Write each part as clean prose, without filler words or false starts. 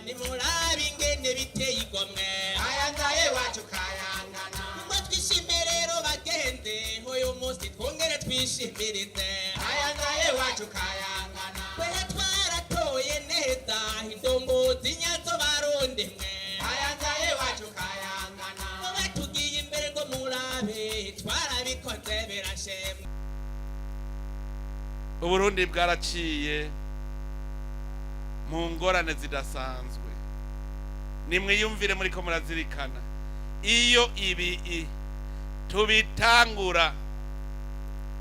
nimurabe ingene biteye igomwe Kayanza iwacu kayangana ngo twishime rero bagende uyu munsi twongere twishimirize Kayanza iwacu kayangana twe twaratoye neza indongozi nyazo barundi mwe Kayanza iwacu kayangana ngo batugiye imbere ngo murabe twarabikoze birashimwa. Uburundi bwaraciye mu ngorane zidasanzwe. Nimwiyumvire muri ko murazirikana iyo ibi tubitangura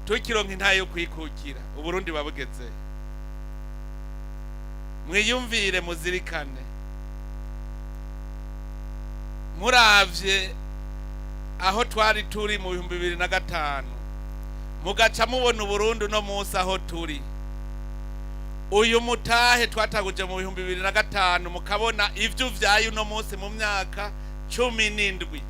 tukironka intaye yo kwikukira Uburundi babugeze. Mwiyumvire muzirikane muravye aho twari turi mu 2005 mugaca mubona Uburundi no musa aho turi. Uyu mutahe twataguje mu 2005 mukabona ivyo vyayo no munsi mu myaka 17.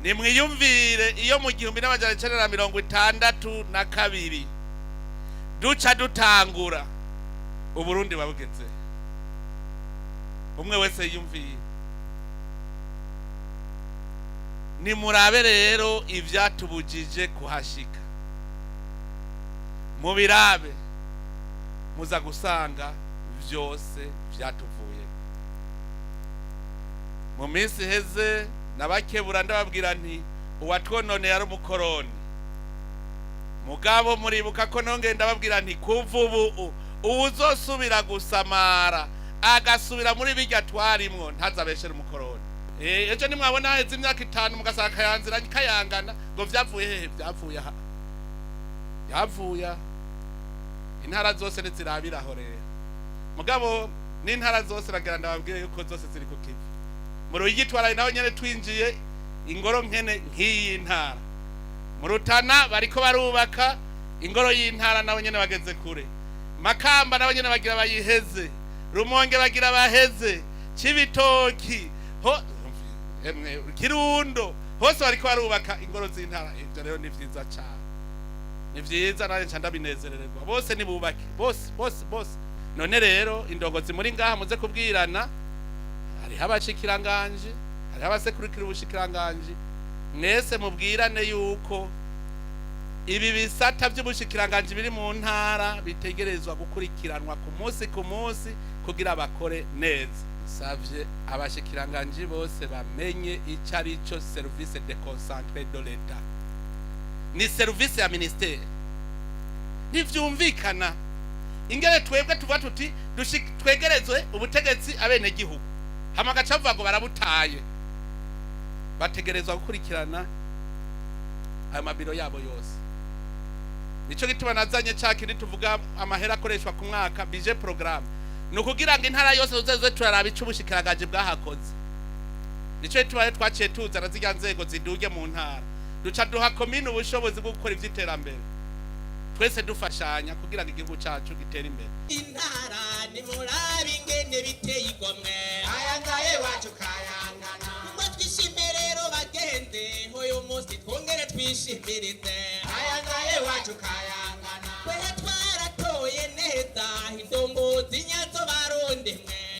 Nimwiyumvire iyo mu 1962 duca dutangura Uburundi babugeze. Umwe wese yumviye. Nimurabe rero ivyatubujije kuhashika. Mubirabe muza gusanga vyose vyatuvuye. Mu minsi heze nabakebura ndababwira nti uwatwonone yari Umukoroni. Mugabo muribuka ko nonge ndababwira nti kuva ubu uzosubira Gusamara agasubira muri bijya twarimwo Ntazobeshere Umukoroni. Ejo nimwabona heze imyaka 5 mugasaka Kayanza kayangana ngo vyavuye hehe vyavuye aha. Yavuye intara zose nezirabiraho rero. Mugabo n'intara zose ragira ndababwire yuko zose ziri kukivi. Mu Ruyigitwara naho nyene twinjiye Ingoro nkene nk'iyi ntara. Mu Rutana bariko barubaka Ingoro y'intara naho nyene bageze kure. Makamba naho nyene bagira bayiheze. Rumonge bagira baheze. Cibitoki ho Kirundo hose bariko barubaka Ingoro z'intara. Ivyo rero ni vyiza cyane. Ni vyiza naje nca ndabinezererwa. Bose nibubake. Bose. None rero indongozi muri ngaha muze kubwirana. Hari abashikiranganje, hari abasekurikira ubushikiranganje. Mwese mubwirane yuko ibi bisata by'ubushikiranganje biri mu ntara bitegerezwa gukurikiranwa ku munsi kugira bakore neza. Savye abashikiranganje bose bamenye icari cyo service de concentré de l'État. Ni service ya ministère. Nivyumvikana ingere twebwe tuva tuti twegerezwe ubutegetsi abene gihugu. Hamagaca vuga ngo barabutaye. Bategerezwa gukurikirana ayo mabiro yabo yose. Nico gituma nazanye cyakindi tuvuga amahera akoreshwa ku mwaka budget programme. Nukugira ngo intara yose uzeze turaraba icubushikiragaje bwahakoze. Nico gituma twaciye tuzana zijya nzego ziduge mu ntara. Duca duha komine ubushobozi bwo gukora ivy'iterambere. Twese dufashanya kugira ngo igihugu cyacu gitere imbere. Intara nimurabe ingene biteye igomwe Kayanza iwacu kayangana ngo twishime rero bagende uyu munsi twongere twishimirize Kayanza iwacu kayangana twe twaratoye neza indongozi nyazo barundi mwe